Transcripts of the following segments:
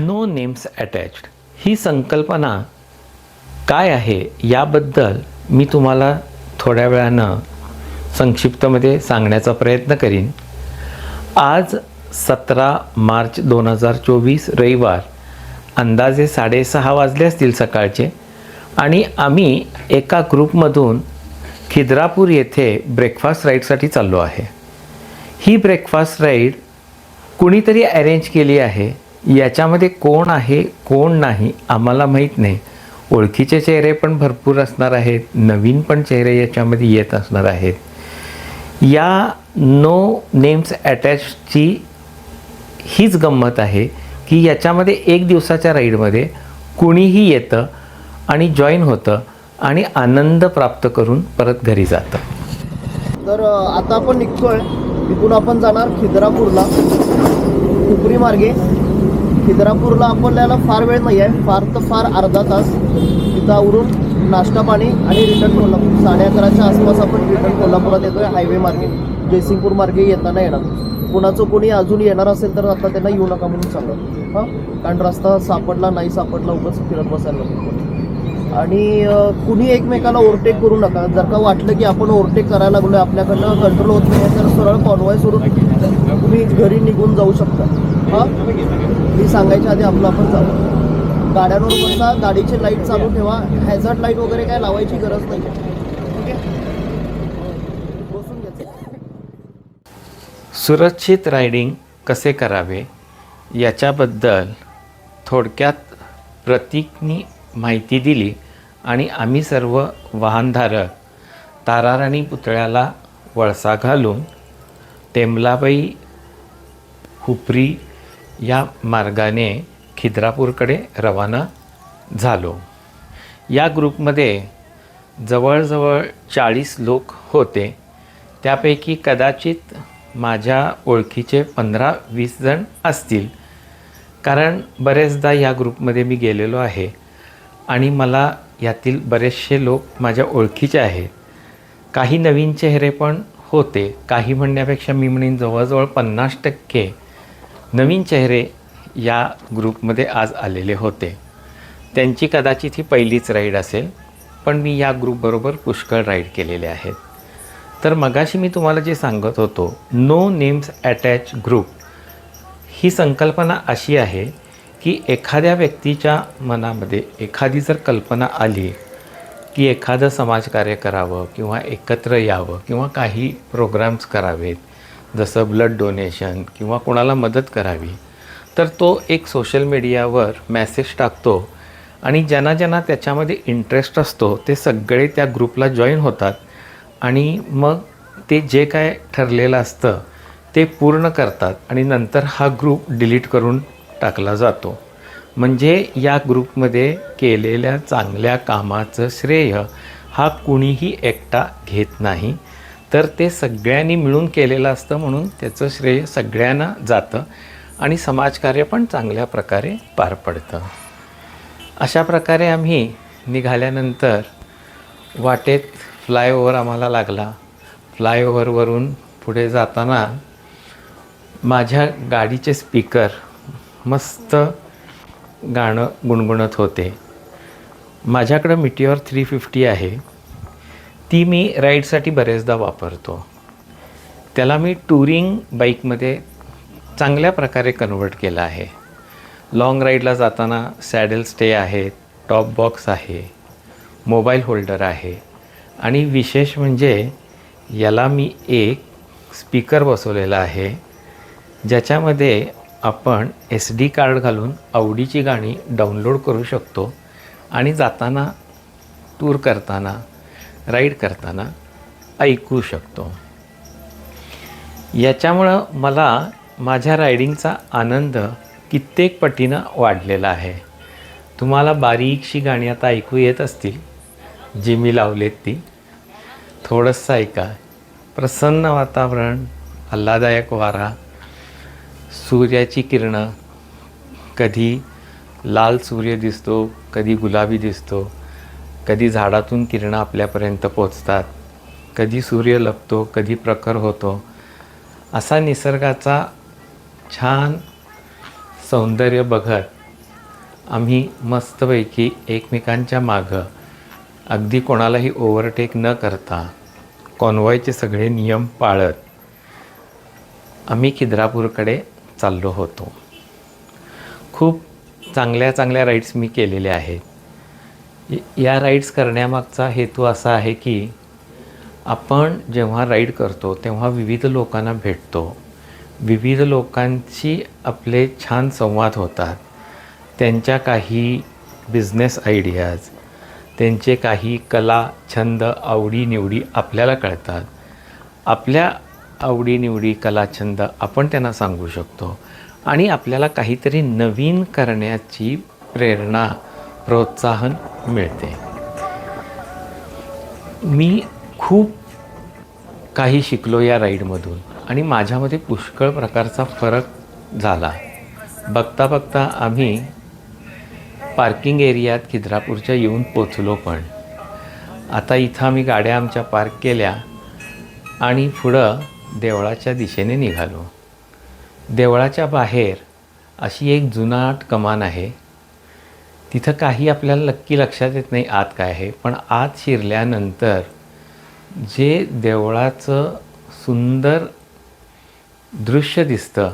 No names attached ही संकल्पना काय आहे याबद्दल मी तुम्हाला थोड्या वेळानं संक्षिप्तमध्ये सांगण्याचा प्रयत्न करीन. आज 17 मार्च 2024 रविवार अंदाजे 6:30 वाजले असतील सकाळचे आणि आम्ही एका ग्रुपमधून खिद्रापूर येथे ब्रेकफास्ट राईडसाठी चाललो आहे. ही ब्रेकफास्ट राईड कुणीतरी अरेंज केली आहे. याच्यामध्ये कोण आहे कोण नाही आम्हाला माहीत नाही. ओळखीचे चेहरे पण भरपूर असणार आहेत, नवीन पण चेहरे याच्यामध्ये येत असणार आहेत. या नो नेम्स अटॅचची हीच गंमत आहे की याच्यामध्ये एक दिवसाच्या राईडमध्ये कुणीही येतं आणि जॉईन होतं आणि आनंद प्राप्त करून परत घरी जातं. तर आता आपण निघतोय. तिथून आपण जाणार खिद्रापूरला खुपरी मार्गे. खिद्रापूरला आपल्याला फार वेळ नाही आहे, फार तर फार अर्धा तास. तिथं आवरून नाश्ता पाणी आणि रिटर्न कोल्हापूर 11:30च्या आसपास आपण रिटर्न कोल्हापुरात येतोय. हायवे मार्गे जयसिंगपूर मार्गे येताना येणार. कुणाचं कोणी अजून येणार असेल तर आता त्यांना येऊ नका म्हणून सांगा हां, कारण रस्ता सापडला नाही सापडला उगाच फिरत बसायला नको. आणि कुणी एकमेकाला ओव्हरटेक करू नका. जर का वाटलं की आपण ओव्हरटेक करायला लागलो आहे, आपल्याकडनं कंट्रोल होत नाही तर सरळ कॉन्वॉय सोडून तुम्ही घरी निघून जाऊ शकता. हां, मी सांगायच्या आधी आपलं आपण जाऊ. गाड्यांवर बसा, गाडीची लाईट चालू ठेवा. हॅझर्ड लाईट वगैरे काय लावायची गरज नाही आहे. ठीक आहे, बसून घ्यायचं. सुरक्षित रायडिंग कसे करावे याच्याबद्दल थोडक्यात प्रतीकनी माहिती दिली आणि आम्ही सर्व वाहनधारक ताराराणी पुतळ्याला वळसा घालून टेंबलाबाई हुपरी या मार्गाने खिद्रापूरकडे रवाना झालो. या ग्रुपमध्ये जवळजवळ 40 लोक होते. त्यापैकी कदाचित माझ्या ओळखीचे 15-20 जण असतील, कारण बरेचदा या ग्रुपमध्ये मी गेलेलो आहे आणि मला यातील बरेचसे लोक माझ्या ओळखीचे आहेत. काही नवीन चेहरे पण होते. काही म्हणण्यापेक्षा मी म्हणेन जवळजवळ 50% नवीन चेहरे या ग्रुपमध्ये आज आलेले होते. त्यांची कदाचित ही पहिलीच राईड असेल, पण मी या ग्रुपबरोबर पुष्कळ राईड केलेले आहेत. तर मगाशी मी तुम्हाला जे सांगत होतो, नो नेम्स अटॅच ग्रुप ही संकल्पना अशी आहे की एखाद्या व्यक्तीच्या मनामध्ये एखादी जर कल्पना आली की एखादं समाजकार्य करावं किंवा एकत्र यावं किंवा काही प्रोग्राम्स करावेत, जसं ब्लड डोनेशन किंवा कोणाला मदत करावी, तर तो एक सोशल मीडियावर मेसेज टाकतो आणि ज्यांना ज्यांना त्याच्यामध्ये इंटरेस्ट असतो ते सगळे त्या ग्रुपला जॉईन होतात आणि मग ते जे काय ठरलेलं असतं ते पूर्ण करतात आणि नंतर हा ग्रुप डिलीट करून टाकला जातो. म्हणजे या ग्रुपमध्ये केलेल्या चांगल्या कामाचं श्रेय हा कुणीही एकटा घेत नाही, तर ते सगळ्यांनी मिळून केलेलं असतं, म्हणून त्याचं श्रेय सगळ्यांना जातं आणि समाजकार्य पण चांगल्या प्रकारे पार पडतं. अशा प्रकारे आम्ही निघाल्यानंतर वाटेत फ्लायओव्हर आम्हाला लागला. फ्लायओव्हरवरून पुढे जाताना माझ्या गाडीचे स्पीकर मस्त गाणं गुणगुणत होते. माझ्याकडं मिटिऑर 350 आहे. ती मी राईडसाठी बरेचदा वापरतो. त्याला मी टुरिंग बाईकमध्ये चांगल्या प्रकारे कन्वर्ट केलं आहे. लाँग राईडला जाताना सॅडल स्टे आहे, टॉप बॉक्स आहे, मोबाईल होल्डर आहे आणि विशेष म्हणजे याला मी एक स्पीकर बसवलेला आहे ज्याच्यामध्ये आपण SD कार्ड घालून आवडीची गाणी डाउनलोड करू शकतो आणि जाताना, टूर करताना, राईड करताना ऐकू शकतो. याच्यामुळं मला माझ्या रायडिंगचा आनंद कित्येक पटीनं वाढलेला आहे. तुम्हाला बारीकशी गाणी आता ऐकू येत असतील जी मी लावलेत ती. थोडंसं ऐका. प्रसन्न वातावरण, आल्हाददायक वारा, सूर्याची किरणं, कधी लाल सूर्य दिसतो, कधी गुलाबी दिसतो, कधी झाडातून किरणं आपल्यापर्यंत पोचतात, कधी सूर्य लपतो, कधी प्रखर होतो. असा निसर्गाचा छान सौंदर्य बघत आम्ही मस्तपैकी एकमेकांच्या मागं अगदी कोणालाही ओव्हरटेक न करता कॉन्वॉयचे सगळे नियम पाळत आम्ही खिद्रापूरकडे चाललो होतो. खूप चांगल्या चांगल्या राईड्स मी केलेल्या आहेत. या राईड्स करण्यामागचा हेतू असा आहे की आपण जेव्हा राईड करतो तेव्हा विविध लोकांना भेटतो, विविध लोकांशी आपले छान संवाद होतात, त्यांच्या काही बिझनेस आयडियाज, त्यांचे काही कला छंद आवडीनिवडी आपल्याला कळतात. आपल्या आवडीनिवडी कला छंद आपण त्यांना सांगू शकतो आणि आपल्याला काहीतरी नवीन करण्याची प्रेरणा प्रोत्साहन मिळते. मी खूप काही शिकलो या राईडमधून आणि माझ्यामध्ये पुष्कळ प्रकारचा फरक झाला. बघता बघता आम्ही पार्किंग एरियात खिद्रापूरच्या येऊन पोचलो. पण आता इथं आम्ही गाड्या आमच्या पार्क केल्या आणि पुढं देवळाच्या दिशेने निघालो. देवळाच्या बाहेर अशी एक जुनाट कमान आहे. तिथं काही आपल्याला नक्की लक्षात येत नाही आत काय आहे, पण आत शिरल्यानंतर जे देवळाचं सुंदर दृश्य दिसतं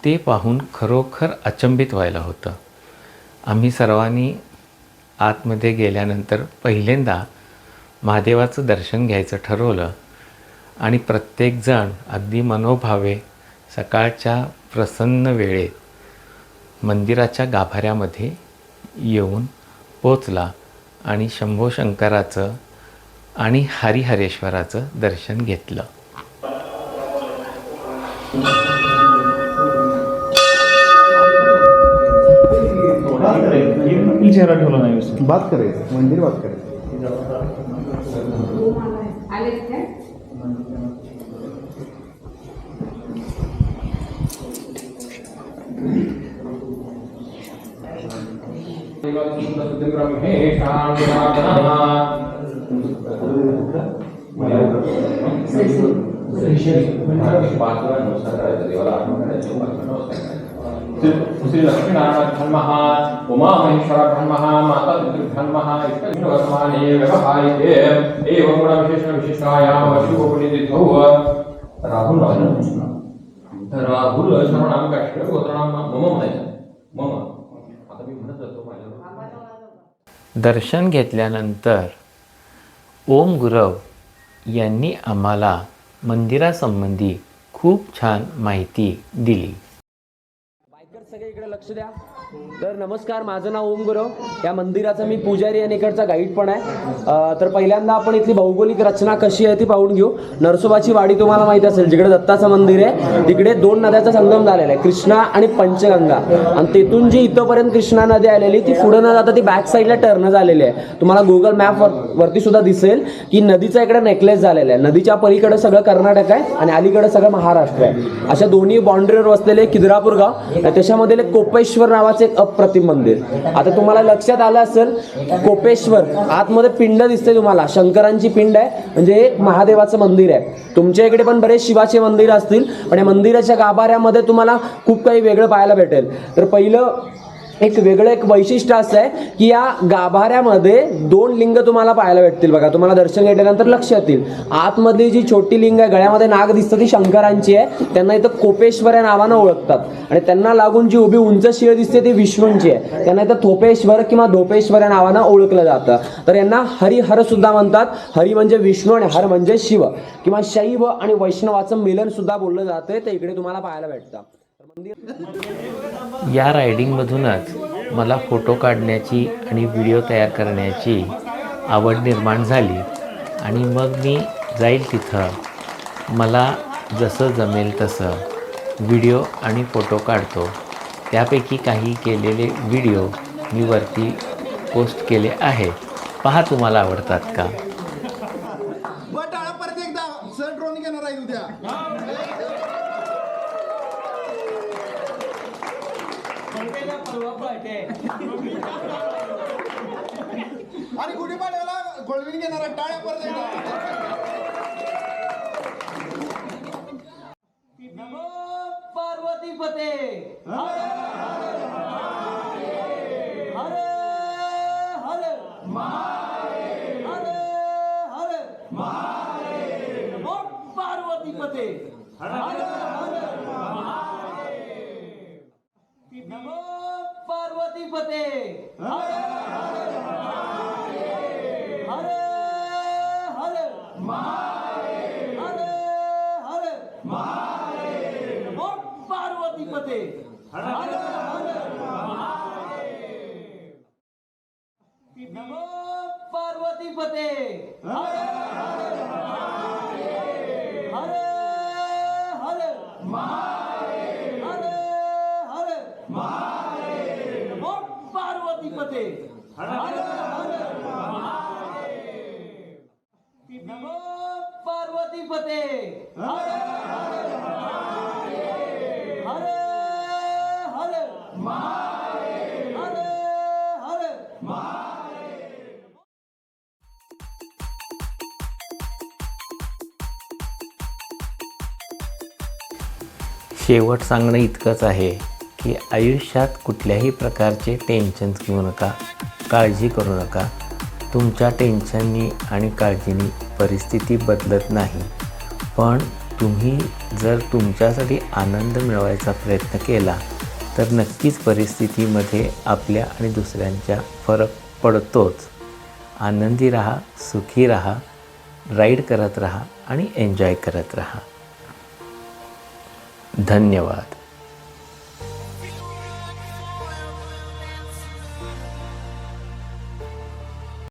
ते पाहून खरोखर अचंबित व्हायला होतं. आम्ही सर्वांनी आतमध्ये गेल्यानंतर पहिल्यांदा महादेवाचं दर्शन घ्यायचं ठरवलं आणि प्रत्येकजण अगदी मनोभावे सकाळच्या प्रसन्न वेळेत मंदिराच्या गाभाऱ्यामध्ये येऊन पोचला आणि शंभो शंकराचं आणि हरिहरेश्वराचं दर्शन घेतलं. चेहरा ठेवला नाही. बात करायचं मंदिर बात करायचं. श्री लक्ष्मीनारायण धर्मः उमा महेश्वर धर्मः माता धर्मः इष्टवर्तमाने व्यवहारिके एवं गुणविशेषण विशिष्टायां शुभपुण्यतिथौ राहुल शरणां काष्ट गोत्राणां मम म्हणायचं. मम आता मी म्हणत जातो माझ्या. दर्शन घेतल्यानंतर ओम गुरव यांनी आम्हाला मंदिरासंबंधी खूप छान माहिती दिली. सगळे इकडे लक्ष द्या. तर नमस्कार, माझं नाव ओम गुरव. या मंदिराचा मी पुजारी आणि इकडचा गाईड पण आहे. तर पहिल्यांदा आपण इथली भौगोलिक रचना कशी आहे ती पाहून घेऊ. नरसोबाची वाडी तुम्हाला माहिती असेल, जिकडे दत्ताचं मंदिर आहे तिकडे दोन नद्याचा संगम झालेला आहे, कृष्णा आणि पंचगंगा. आणि तिथून जी इथंपर्यंत कृष्णा नदी आलेली ती पुढे न जाता ती बॅक साईडला टर्न झालेली आहे. तुम्हाला गुगल मॅप वरती सुद्धा दिसेल की नदीचा इकडे नेकलेस झालेला आहे. नदीच्या पलीकडे सगळं कर्नाटक आहे आणि अलीकडे सगळं महाराष्ट्र आहे. अशा दोन्ही बाउंड्रीवर वसलेले खिद्रापूर गाव, त्याच्यामध्ये कोपेश्वर नावाचे एक अप्रतिम मंदिर. आता तुम्हाला लक्षात आलं असेल, कोपेश्वर आतमध्ये पिंड दिसते तुम्हाला, शंकरांची पिंड आहे, म्हणजे एक महादेवाचं मंदिर आहे. तुमच्या इकडे पण बरेच शिवाचे मंदिर असतील, पण या मंदिराच्या गाभाऱ्यामध्ये तुम्हाला खूप काही वेगळं पाहायला भेटेल. तर पहिलं एक वैशिष्ट्य असं आहे की या गाभाऱ्यामध्ये दोन लिंग तुम्हाला पाहायला भेटतील. बघा, तुम्हाला दर्शन घेतल्यानंतर लक्षात येईल, आतमधली जी छोटी लिंग आहे, गळ्यामध्ये नाग दिसतं, ती शंकरांची आहे. त्यांना इथं कोपेश्वर या नावानं ओळखतात. आणि त्यांना लागून जी उभी उंच शिळ दिसते ती विष्णूंची आहे. त्यांना इथं थोपेश्वर किंवा धोपेश्वर या नावानं ओळखलं जातं. तर यांना हरिहर सुद्धा म्हणतात. हरी म्हणजे विष्णू आणि हर म्हणजे शिव, किंवा शैव आणि वैष्णवाचं मिलन सुद्धा बोललं जातं. ते इकडे तुम्हाला पाहायला भेटतं. या रायडिंगमधूनच मला फोटो काढण्याची आणि व्हिडिओ तयार करण्याची आवड निर्माण झाली आणि मग मी जाईल तिथं मला जसं जमेल तसं व्हिडिओ आणि फोटो काढतो. त्यापैकी काही केलेले व्हिडिओ मी वरती पोस्ट केले आहेत. पहा तुम्हाला आवडतात का. परत एकदा सर ड्रोन घेणार आहे उद्या. आणि गुढीपाडव्याला गोळविन घेणार आहे. टाळ्या परत एकदा. पार्वती पते हर हर नमो पार्वती पते हर हर नमो पार्वती पते हर हर हर हर हर नमो पार्वती पते हर हर नमो पार्वती पते हर हर हर हर हर नमो पार्वती पते हर हर नमो पार्वती पते हर हर हर हर शेवट सांगणं इतकंच आहे की आयुष्यात कुठल्याही प्रकारचे टेन्शन्स घेऊ नका, काळजी करू नका. तुमच्या टेन्शननी आणि काळजीनी परिस्थिती बदलत नाही, पण तुम्ही जर तुमच्यासाठी आनंद मिळवायचा प्रयत्न केला तर नक्कीच परिस्थितीमध्ये आपल्या आणि दुसऱ्यांच्या फरक पडतोच. आनंदी राहा, सुखी राहा, राईड करत राहा आणि एन्जॉय करत राहा. धन्यवाद.